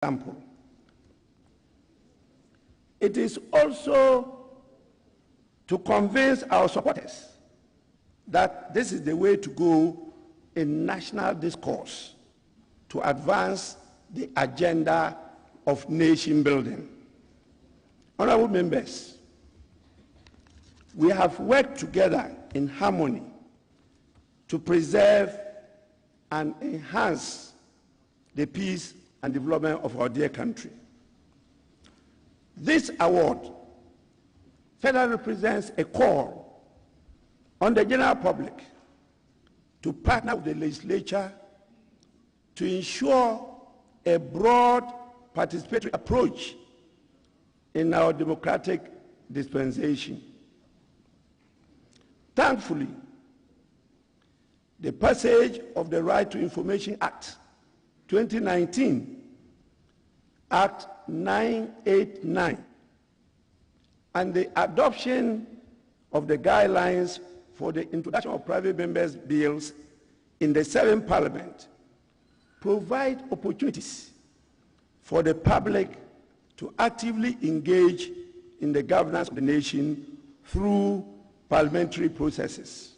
example. It is also to convince our supporters that this is the way to go in national discourse to advance the agenda of nation building. Honorable members, we have worked together in harmony to preserve and enhance the peace and development of our dear country. This award further represents a call on the general public to partner with the legislature to ensure a broad participatory approach in our democratic dispensation. Thankfully, the passage of the Right to Information Act 2019, Act 989, and the adoption of the guidelines for the introduction of private members' bills in the 7th Parliament provide opportunities for the public to actively engage in the governance of the nation through parliamentary processes.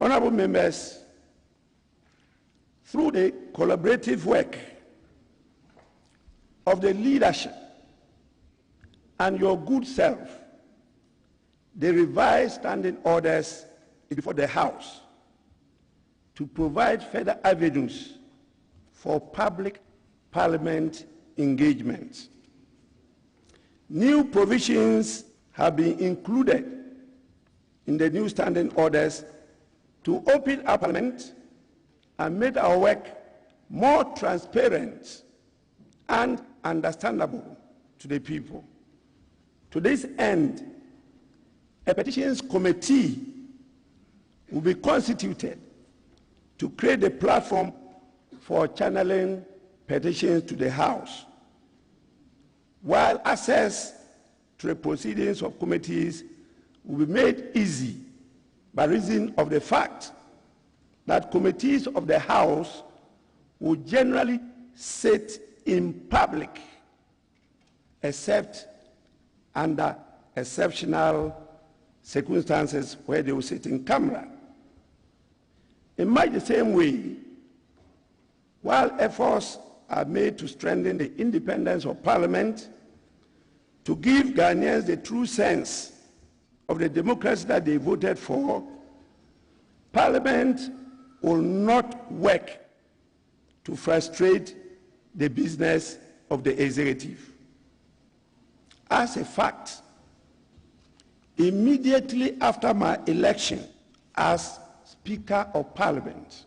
Honorable members, through the collaborative work of the leadership and your good self, the revised standing orders before the House to provide further avenues for public parliament engagement. New provisions have been included in the new standing orders to open our parliament and make our work more transparent and understandable to the people. To this end, a petitions committee will be constituted to create a platform for channeling petitions to the House, while access to the proceedings of committees will be made easy by reason of the fact that committees of the House will generally sit in public, except under exceptional circumstances where they will sit in camera. In much the same way, while efforts are made to strengthen the independence of Parliament, to give Ghanaians the true sense of the democracy that they voted for, Parliament will not work to frustrate the business of the executive. As a fact, immediately after my election as Speaker of Parliament,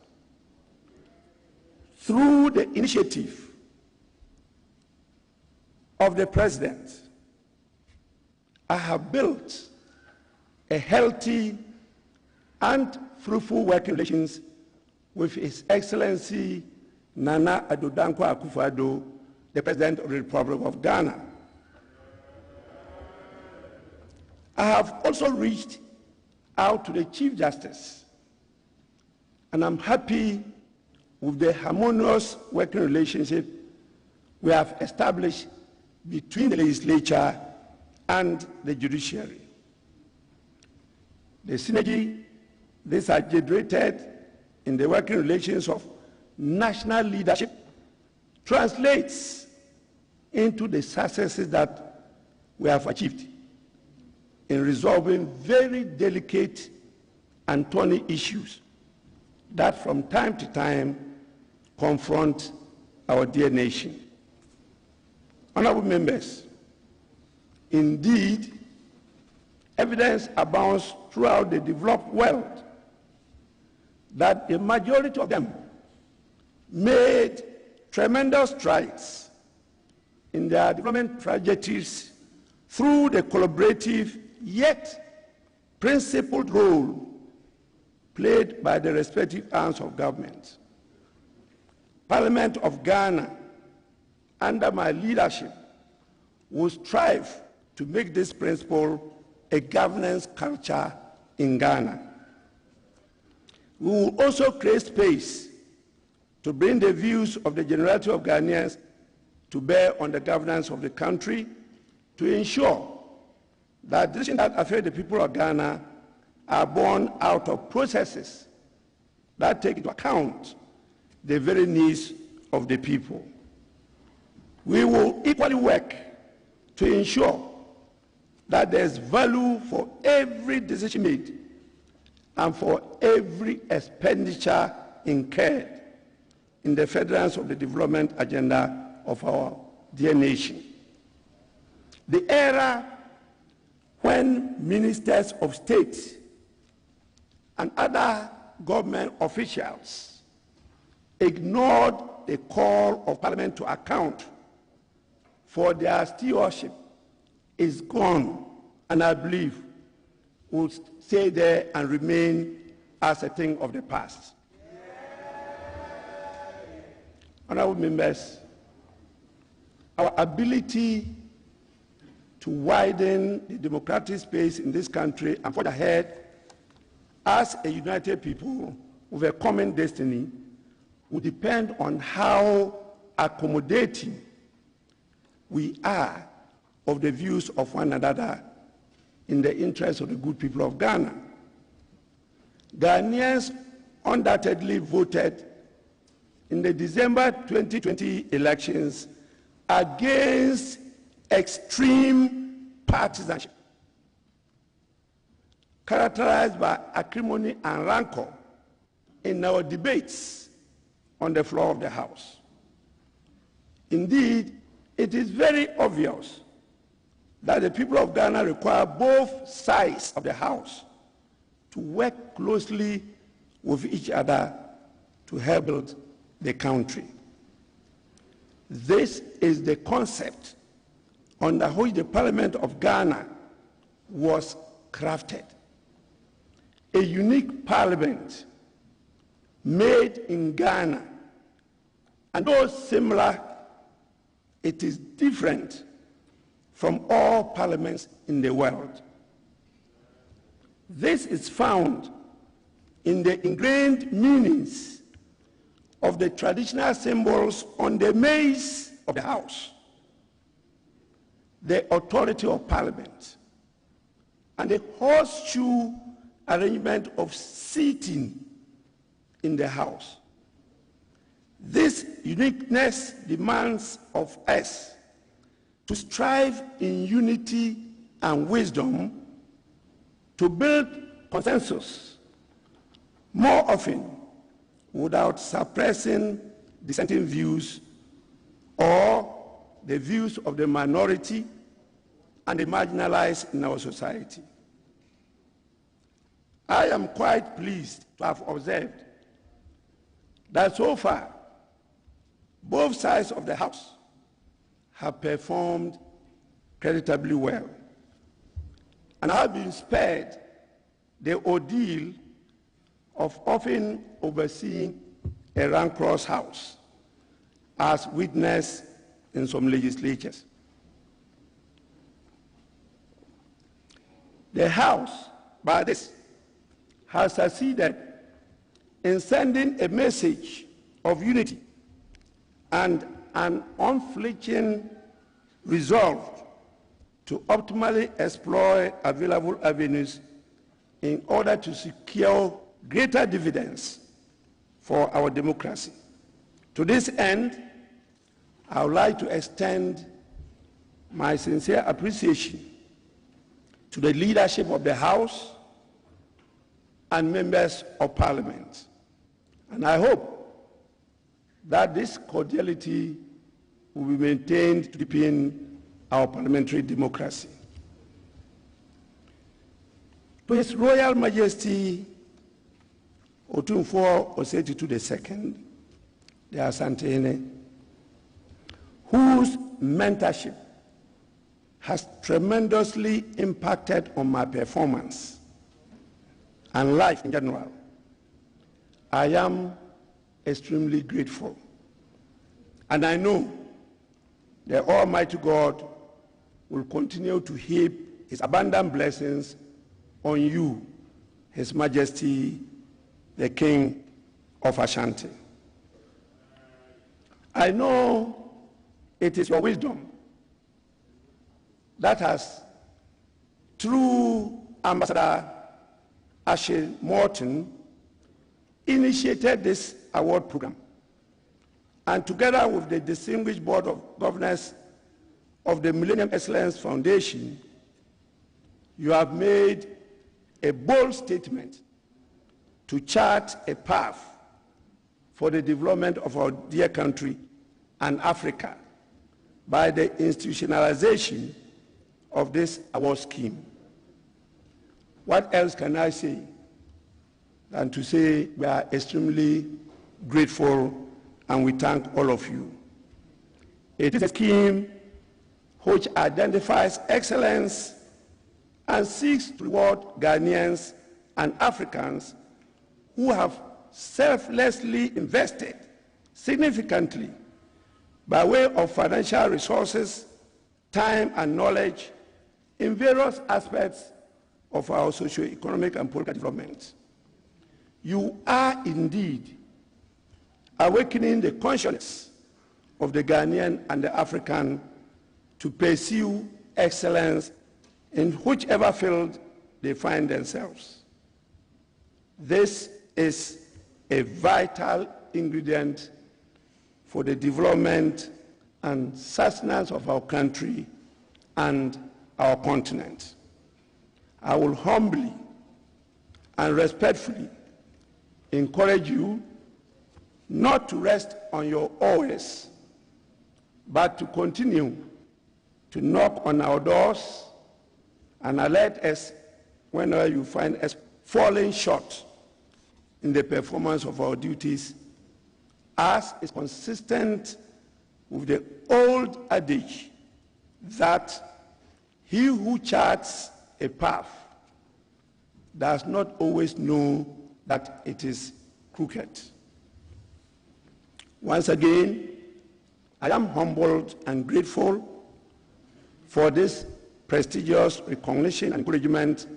through the initiative of the President, I have built a healthy and fruitful working relations with His Excellency Nana Addo Dankwa Akufo-Addo, the President of the Republic of Ghana. I have also reached out to the Chief Justice, and I'm happy with the harmonious working relationship we have established between the legislature and the judiciary. The synergy this has generated in the working relations of national leadership translates into the successes that we have achieved in resolving very delicate and thorny issues that from time to time confront our dear nation. Honorable members, indeed, evidence abounds throughout the developed world that a majority of them made tremendous strides in their development trajectories through the collaborative yet principled role played by the respective arms of government. Parliament of Ghana, under my leadership, will strive to make this principle a governance culture in Ghana. We will also create space to bring the views of the generality of Ghanaians to bear on the governance of the country, to ensure that decisions that affect the people of Ghana are born out of processes that take into account the very needs of the people. We will equally work to ensure that there is value for every decision made and for every expenditure incurred in the furtherance of the development agenda of our dear nation. The era when ministers of state and other government officials ignored the call of Parliament to account for their stewardship is gone, and I believe will stay there and remain as a thing of the past. Honorable members, our ability to widen the democratic space in this country and forge ahead as a united people with a common destiny will depend on how accommodating we are of the views of one another in the interest of the good people of Ghana. Ghanaians undoubtedly voted in the December 2020 elections against extreme partisanship, characterized by acrimony and rancor in our debates on the floor of the House. Indeed, it is very obvious that the people of Ghana require both sides of the House to work closely with each other to help build the country. This is the concept under which the Parliament of Ghana was crafted. A unique parliament made in Ghana, and though similar, it is different from all parliaments in the world. This is found in the ingrained meanings of the traditional symbols on the mace of the House, the authority of Parliament, and the horseshoe arrangement of seating in the House. This uniqueness demands of us to strive in unity and wisdom to build consensus more often without suppressing dissenting views or the views of the minority and the marginalized in our society. I am quite pleased to have observed that so far, both sides of the House have performed creditably well, and have been spared the ordeal of often overseeing a rancorous House, as witnessed in some legislatures. The House, by this, has succeeded in sending a message of unity and an unflinching resolve to optimally exploit available avenues in order to secure greater dividends for our democracy. To this end, I would like to extend my sincere appreciation to the leadership of the House and members of Parliament. And I hope that this cordiality will be maintained to deepen our parliamentary democracy. To His Royal Majesty Otumfuo Osei-Tutu II, the Asantehene, whose mentorship has tremendously impacted on my performance and life in general, I am extremely grateful. And I know the Almighty God will continue to heap His abundant blessings on you, His Majesty, the King of Ashanti. I know it is your wisdom that has, through Ambassador Ashley Morton, initiated this award program. And together with the distinguished Board of Governors of the Millennium Excellence Foundation, you have made a bold statement to chart a path for the development of our dear country and Africa by the institutionalization of this award scheme. What else can I say than to say we are extremely grateful and we thank all of you. It is a scheme which identifies excellence and seeks to reward Ghanaians and Africans who have selflessly invested significantly by way of financial resources, time, and knowledge in various aspects of our socio-economic and political development. You are indeed awakening the consciousness of the Ghanaian and the African to pursue excellence in whichever field they find themselves. This is a vital ingredient for the development and sustenance of our country and our continent. I will humbly and respectfully encourage you not to rest on your oars, but to continue to knock on our doors and alert us whenever you find us falling short in the performance of our duties, as is consistent with the old adage that he who charts a path does not always know that it is crooked. Once again, I am humbled and grateful for this prestigious recognition and encouragement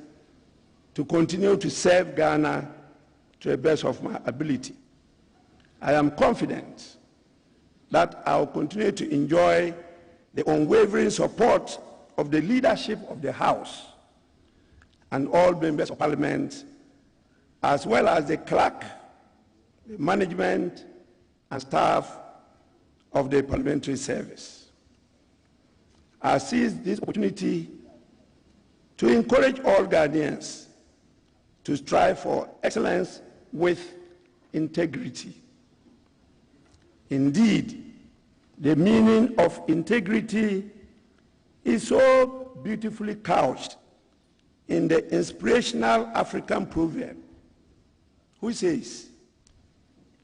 to continue to serve Ghana to the best of my ability. I am confident that I will continue to enjoy the unwavering support of the leadership of the House and all members of Parliament, as well as the clerk, the management, and staff of the parliamentary service. I seize this opportunity to encourage all Ghanaians to strive for excellence with integrity. Indeed, the meaning of integrity is so beautifully couched in the inspirational African proverb, which says,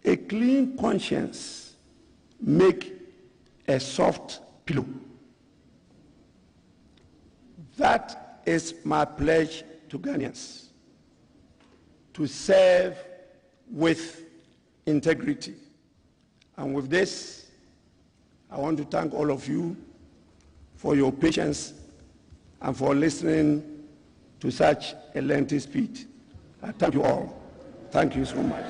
"A clean conscience make a soft pillow." That is my pledge to Ghanaians, to serve with integrity. And with this, I want to thank all of you for your patience and for listening to such a lengthy speech. I thank you all. Thank you so much.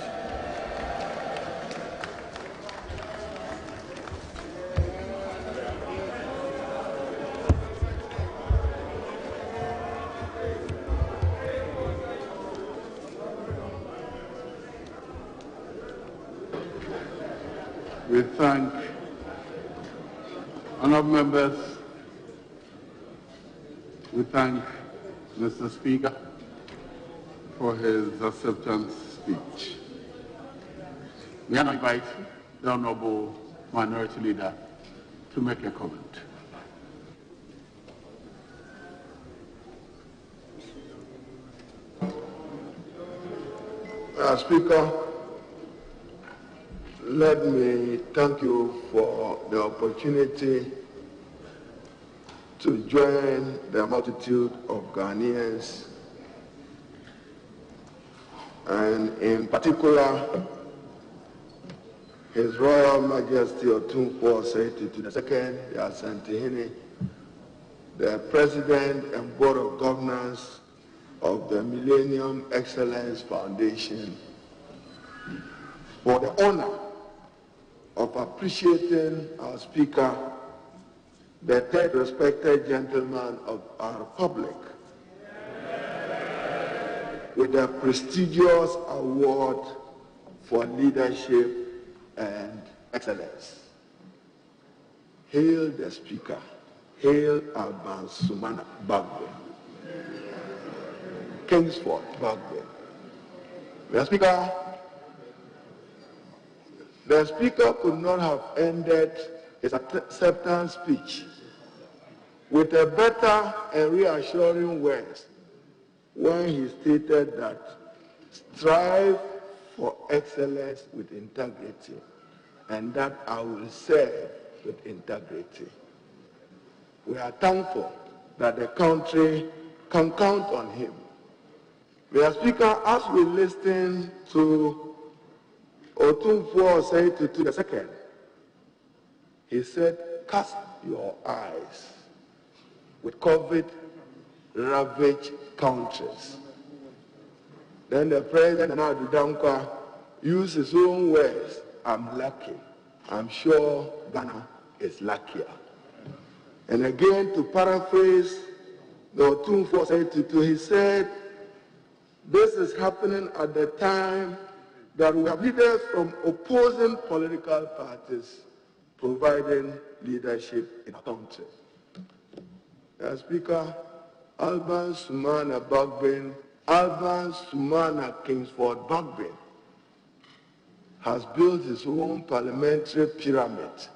We thank honourable members. We thank Mr. Speaker for his acceptance speech. We now invite the Honourable Minority Leader to make a comment. Speaker, let me thank you for the opportunity to join the multitude of Ghanaians, and in particular, His Royal Majesty Otumfuo Osei to the Second Asantehene, the President and Board of Governors of the Millennium Excellence Foundation, for the honor of appreciating our Speaker, the third respected gentleman of our republic, with a prestigious award for leadership and excellence. Hail the Speaker. Hail Alban Bagbin. Kingsford Bagbin. The Speaker could not have ended his acceptance speech with a better and reassuring words when he stated that strive for excellence with integrity, and that I will serve with integrity. We are thankful that the country can count on him. Mr. Speaker, as we listen to Otumfuo Osei-Tutu II, he said, cast your eyes with COVID-ravaged countries. Then the President Nana Dankwa used his own words, I'm lucky. I'm sure Ghana is luckier. And again, to paraphrase the Otumfuo Osei-Tutu, he said, this is happening at the time that we have leaders from opposing political parties providing leadership in our country. As Speaker, Alban Bagbin, Alban Kingsford Bagbin, has built his own parliamentary pyramid,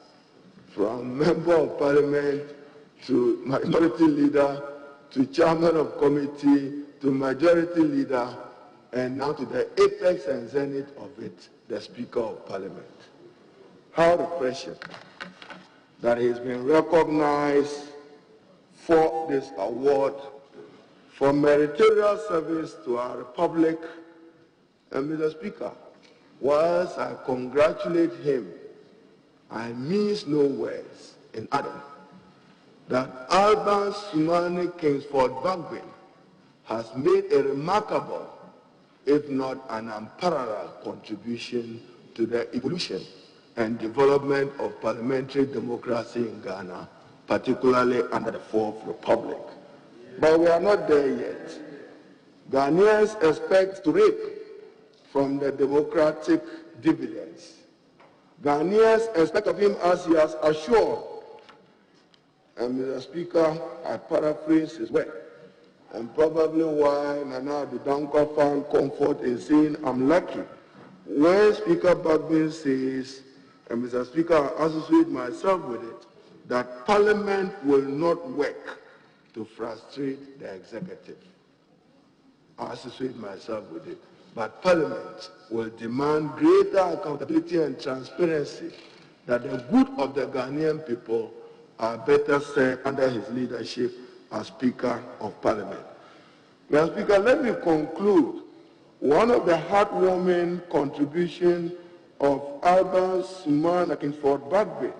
from member of parliament to minority leader to chairman of committee to majority leader, and now to the apex and zenith of it, the Speaker of Parliament. How refreshing that he has been recognized for this award for meritorious service to our republic. And Mr. Speaker, whilst I congratulate him, I miss no words in adding that Alban Kingsford Bagbin has made a remarkable, if not an unparalleled, contribution to the evolution and development of parliamentary democracy in Ghana, particularly under the Fourth Republic. But we are not there yet. Ghanaians expect to reap from the democratic dividends. Ghanaians expect of him, as he has assured, and Mr. Speaker, I paraphrase his words, and probably why Nana Dankwa found comfort in saying, I'm lucky. When Speaker Bagbin says, and Mr. Speaker, I associate myself with it, that Parliament will not work to frustrate the executive. I associate myself with it. But Parliament will demand greater accountability and transparency, that the good of the Ghanaian people are better served under his leadership as Speaker of Parliament. Mr. Speaker, let me conclude. One of the heartwarming contributions of Alban Kingsford Bagbin,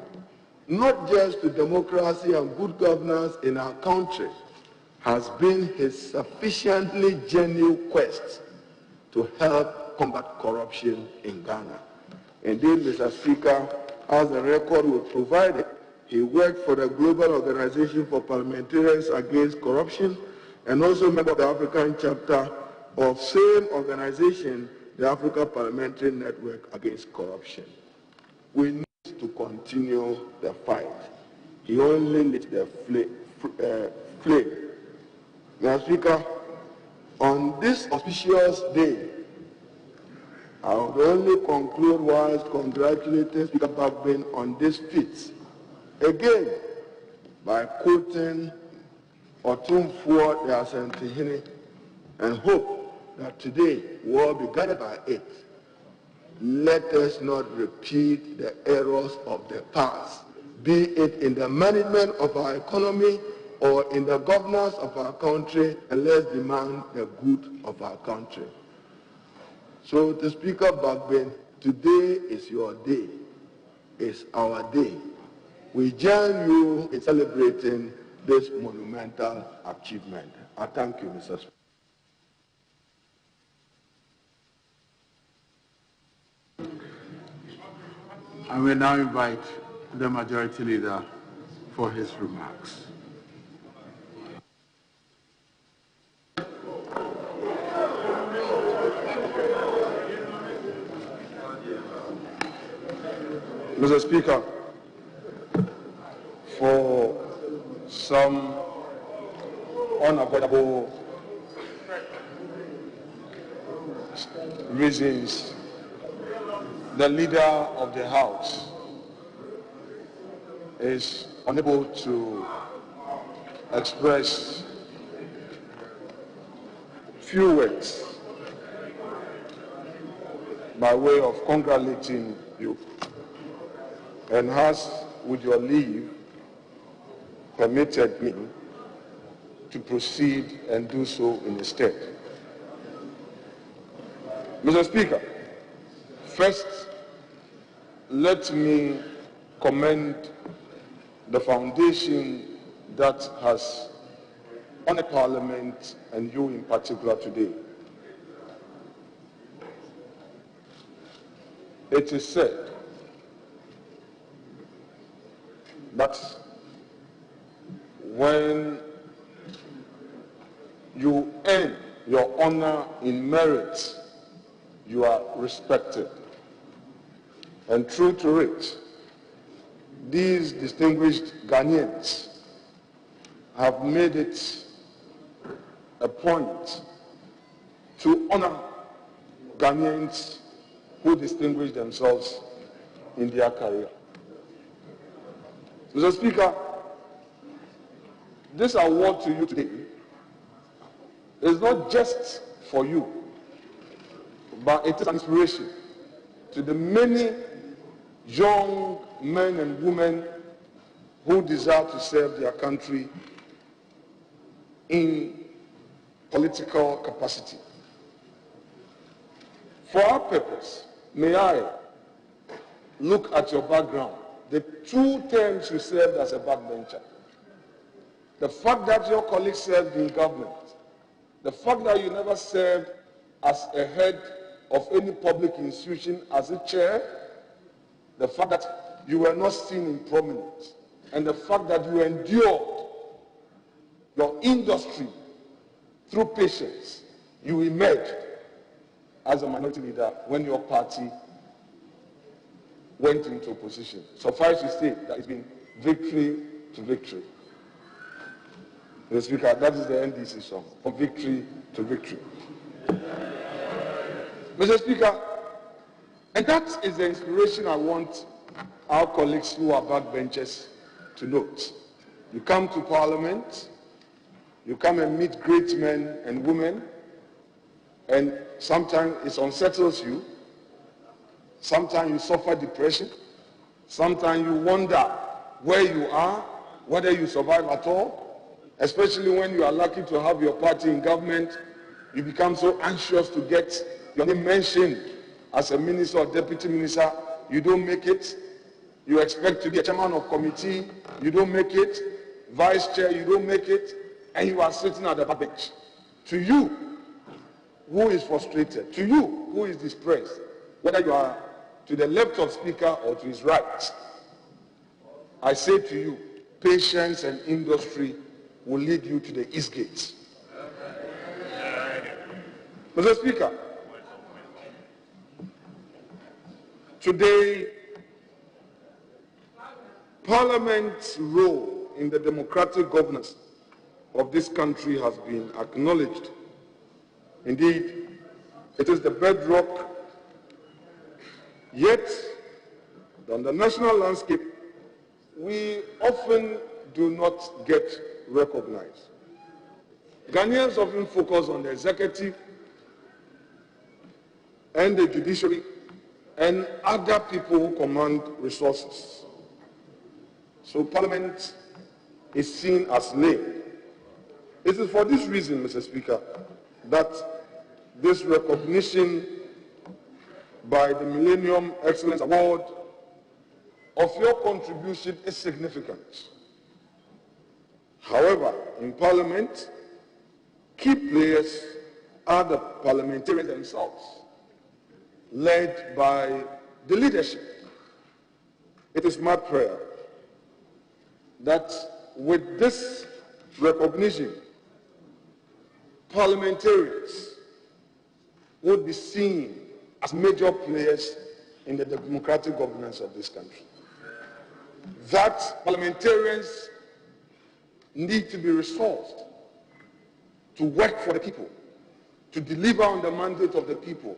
not just to democracy and good governance in our country, has been his sufficiently genuine quest to help combat corruption in Ghana. Indeed, Mr. Speaker, as the record will provide it, he worked for the Global Organization for Parliamentarians Against Corruption, and also member of the African chapter of same organization, the Africa Parliamentary Network Against Corruption. We need to continue the fight. He only lit the flame. Mr. Speaker, on this auspicious day, I would only conclude whilst congratulating Speaker Bagbin on this feat, again, by quoting Otumfuo Osei-Tutu, and hope that today we will be guided by it. Let us not repeat the errors of the past, be it in the management of our economy or in the governance of our country, and let's demand the good of our country. So, to Speaker Bagbin, today is your day. It's our day. We join you in celebrating this monumental achievement. I thank you, Mr. Speaker. I will now invite the Majority Leader for his remarks. Mr. Speaker, for some unavoidable reasons, the leader of the House is unable to express few words by way of congratulating you, and has, with your leave, permitted me to proceed and do so in his stead. Mr. Speaker, first, let me commend the foundation that has honored Parliament and you in particular today. It is said that when you earn your honor in merit, you are respected. And true to it, these distinguished Ghanaians have made it a point to honor Ghanaians who distinguish themselves in their career. Mr. Speaker, this award to you today is not just for you, but it is an inspiration to the many young men and women who desire to serve their country in political capacity. For our purpose, may I look at your background, the 2 terms you served as a backbencher, the fact that your colleagues served in government, the fact that you never served as a head of any public institution as a chair, the fact that you were not seen in prominence, and the fact that you endured your industry through patience, you emerged as a minority leader when your party went into opposition. Suffice to say that it's been victory to victory. Mr. Speaker, that is the NDC song, from victory to victory. Mr. Speaker, and that is the inspiration I want our colleagues who are backbenchers to note. You come to Parliament, you come and meet great men and women, and sometimes it unsettles you, sometimes you suffer depression, sometimes you wonder where you are, whether you survive at all, especially when you are lucky to have your party in government. You become so anxious to get your name mentioned as a minister or deputy minister. You don't make it. You expect to be a chairman of committee. You don't make it. Vice chair, you don't make it. And you are sitting at the back bench. To you, who is frustrated, to you, who is distressed, whether you are to the left of speaker or to his right, I say to you, patience and industry will lead you to the East Gate. Mr. Speaker, today, Parliament's role in the democratic governance of this country has been acknowledged. Indeed, it is the bedrock, yet on the national landscape, we often do not get recognized. Ghanaians often focus on the executive and the judiciary and other people who command resources. So Parliament is seen as lame. It is for this reason, Mr. Speaker, that this recognition by the Millennium Excellence Award of your contribution is significant. However, in Parliament, key players are the parliamentarians themselves, led by the leadership. it is my prayer that with this recognition, parliamentarians would be seen as major players in the democratic governance of this country. That parliamentarians need to be resourced to work for the people, to deliver on the mandate of the people.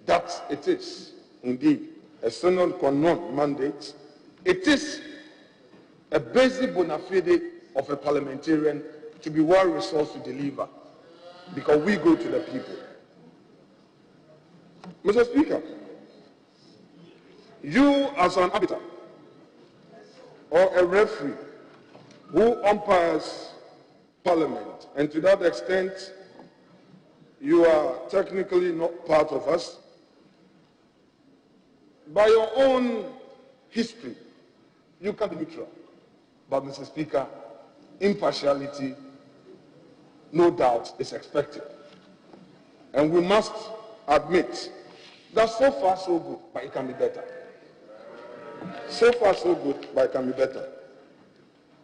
That it is indeed a sine qua non mandate. It is a basic bona fide of a parliamentarian to be well resourced to deliver, because we go to the people. Mr. Speaker, you as an arbiter or a referee who umpires Parliament, and to that extent you are technically not part of us, by your own history, you can be neutral. But, Mr. Speaker, impartiality, no doubt, is expected. And we must admit that so far so good, but it can be better. So far so good, but it can be better.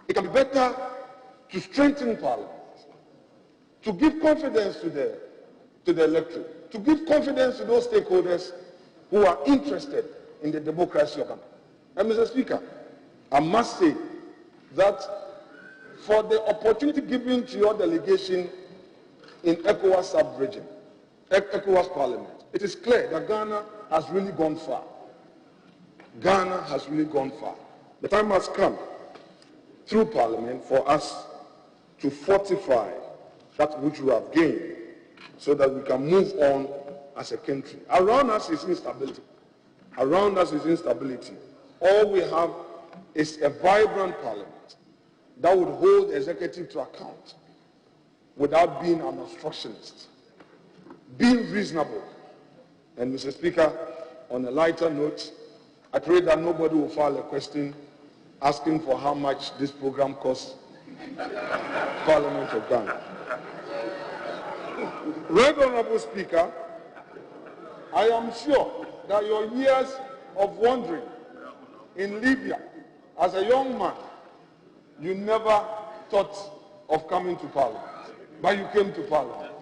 It can be better to strengthen Parliament, to give confidence to the electorate, to give confidence to those stakeholders who are interested in the democracy of Ghana. And, Mr. Speaker, I must say that for the opportunity given to your delegation in ECOWAS sub-region, ECOWAS Parliament, it is clear that Ghana has really gone far. Ghana has really gone far. The time has come through Parliament for us to fortify that which we have gained so that we can move on as a country. Around us is instability. Around us is instability. All we have is a vibrant Parliament that would hold the executive to account without being an obstructionist, being reasonable. And, Mr. Speaker, on a lighter note, I pray that nobody will file a question asking for how much this program costs Parliament of Ghana. Right Honorable Speaker, I am sure that your years of wandering in Libya as a young man, you never thought of coming to Parliament, but you came to Parliament.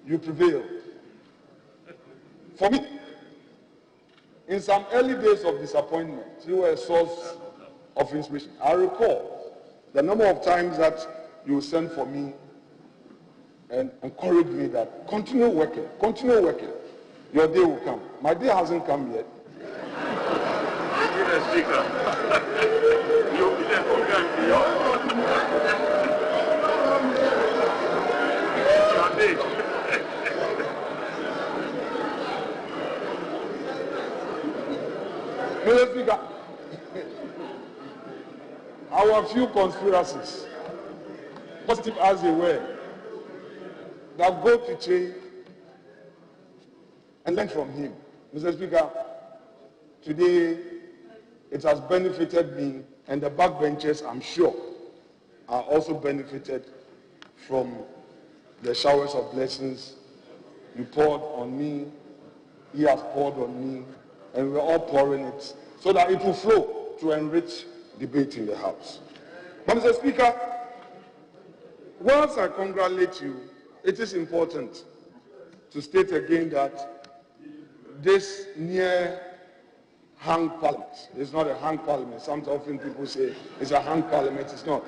You prevailed. For me, in some early days of disappointment, you were a source of inspiration. I recall the number of times that you sent for me and encouraged me that continue working, your day will come. My day hasn't come yet. Mr. Speaker, you'll be there for Mr. Speaker, our few conspiracies, positive as they were, that go to change and learn from him. Mr. Speaker, today it has benefited me, and the backbenchers, I'm sure, are also benefited from the showers of blessings you poured on me, he has poured on me, and we're all pouring it so that it will flow to enrich debate in the House. But, Mr. Speaker, whilst I congratulate you, it is important to state again that this near-hung parliament is not a hung parliament. Often people say it's a hung parliament. It's not.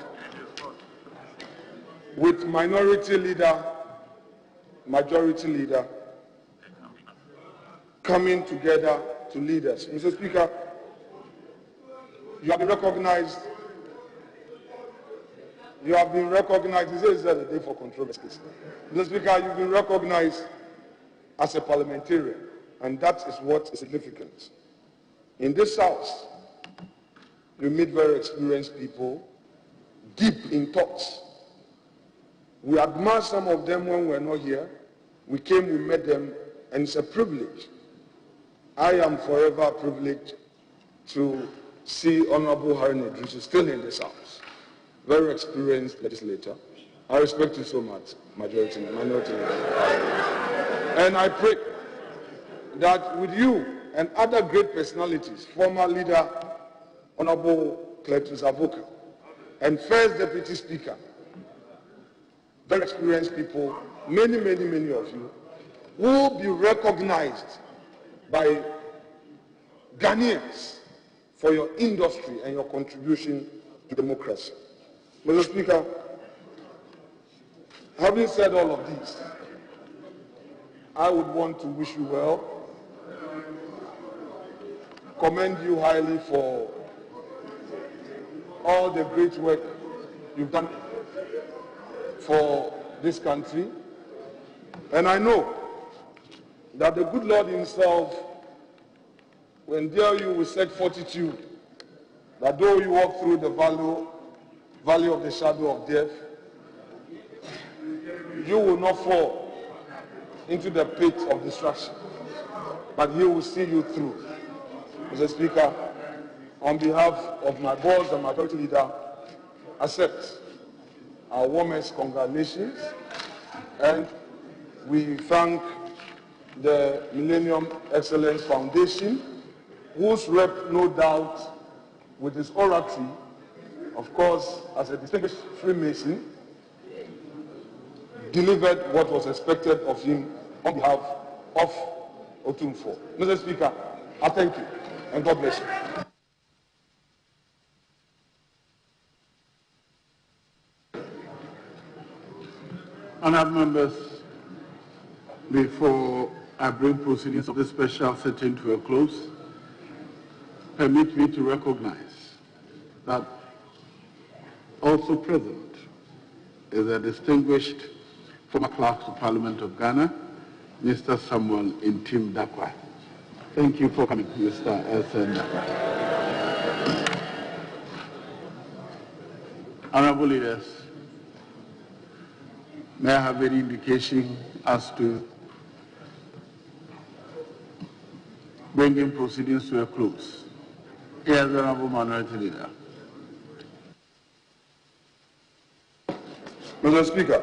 With minority leader, majority leader coming together to lead us. Mr. Speaker, you have been recognized. You have been recognized. This is a day for controversies. Mr. Speaker, you've been recognized as a parliamentarian, and that is what is significant. In this House, you meet very experienced people, deep in thoughts. We admire some of them when we're not here. We came, we met them, and it's a privilege. I am forever privileged to see Honorable Harry Nedrusu still in this House. Very experienced legislator. I respect you so much, minority leader. And I pray that with you and other great personalities, former leader, Honorable Cletus Avoka, and first Deputy Speaker, very experienced people, many of you, will be recognized by Ghanaians for your industry and your contribution to democracy. Mr. Speaker, having said all of this, I would want to wish you well, commend you highly for all the great work you've done for this country. And I know that the good Lord himself will endow you with such fortitude that though you walk through the valley of the shadow of death, you will not fall into the pit of destruction, but he will see you through. Mr. Speaker, on behalf of my boss and my majority leader, accept our warmest congratulations, and we thank the Millennium Excellence Foundation, whose rep, no doubt, with his oratory, of course, as a distinguished Freemason, delivered what was expected of him on behalf of Otumfo. Mr. Speaker, I thank you, and God bless you. Honourable members, before I bring proceedings of this special sitting to a close, permit me to recognize that also present is a distinguished former clerk of Parliament of Ghana, Mr. Samuel Intim Dakwa. Thank you for coming, Mr. S.N. Dakwa. Honourable leaders, may I have any indication as to bringing proceedings to a close? Yes, Honourable Minority Leader. Mr. Speaker,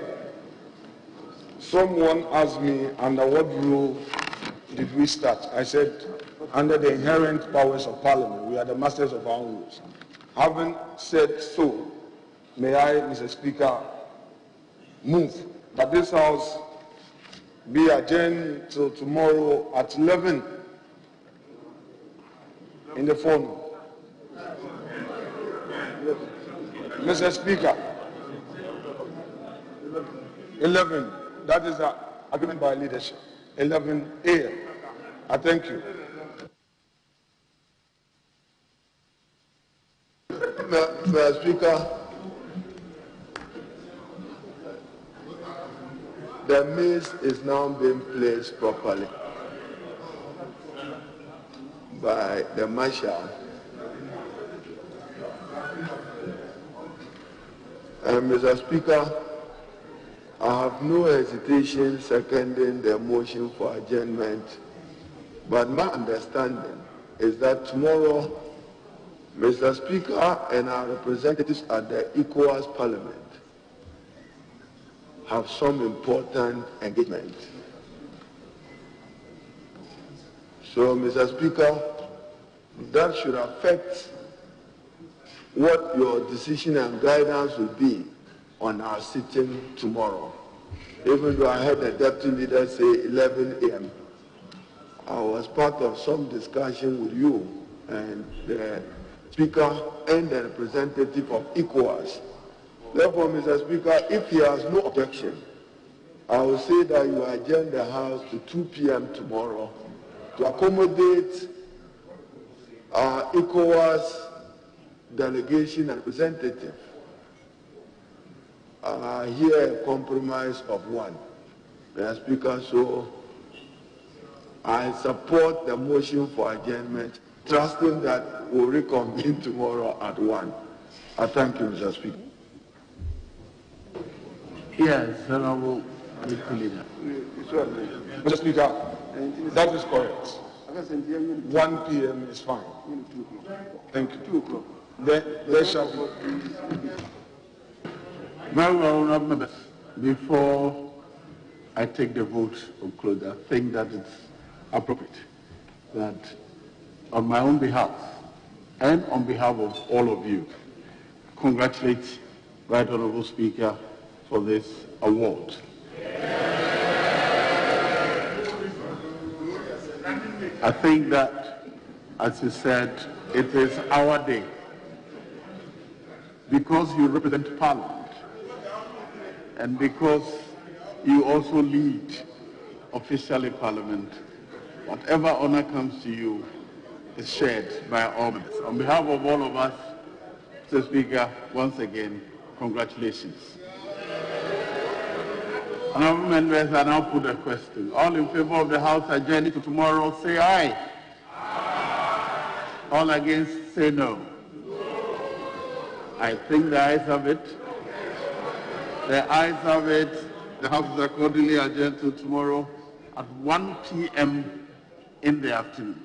someone asked me under what rule did we start. I said, under the inherent powers of Parliament, we are the masters of our own rules. Having said so, may I, Mr. Speaker, move that this House be adjourned till tomorrow at 11 in the forenoon. Mr. Speaker, 11, that is the agreement by leadership. 11 a.m. I thank you. Mr. Speaker, the maize is now being placed properly by the Marshal. And Mr. Speaker, I have no hesitation seconding the motion for adjournment, but my understanding is that tomorrow, Mr. Speaker and our representatives at the ECOWAS Parliament have some important engagement. So, Mr. Speaker, that should affect what your decision and guidance will be on our sitting tomorrow. Even though I heard the deputy leader say 11 a.m., I was part of some discussion with you and the Speaker and the representative of ECOWAS. Therefore, Mr. Speaker, if he has no objection, I will say that you adjourn the House to 2 p.m. tomorrow to accommodate our ECOWAS delegation and representative. Here a compromise of 1. Mr. Speaker, so I support the motion for adjournment, trusting that we'll reconvene tomorrow at 1. I thank you, Mr. Speaker. Yes, Honourable Leader. Mr. Speaker, that is correct. 1 p.m. is fine. Thank you. 2 o'clock. There shall be. Very well, honourable members. Before I take the vote of closure, I think that it's appropriate that on my own behalf and on behalf of all of you, congratulate Right Honorable Speaker for this award. I think that, as you said, it is our day because you represent Parliament and because you also lead officially Parliament. Whatever honor comes to you is shared by all of us. On behalf of all of us, Mr. Speaker, once again, congratulations. Honourable members, I now put a question. All in favour of the House adjourning to tomorrow, say aye. Aye. All against, say no. I think the ayes have it. The ayes have it. The House is accordingly adjourned to tomorrow at 1 p.m. in the afternoon.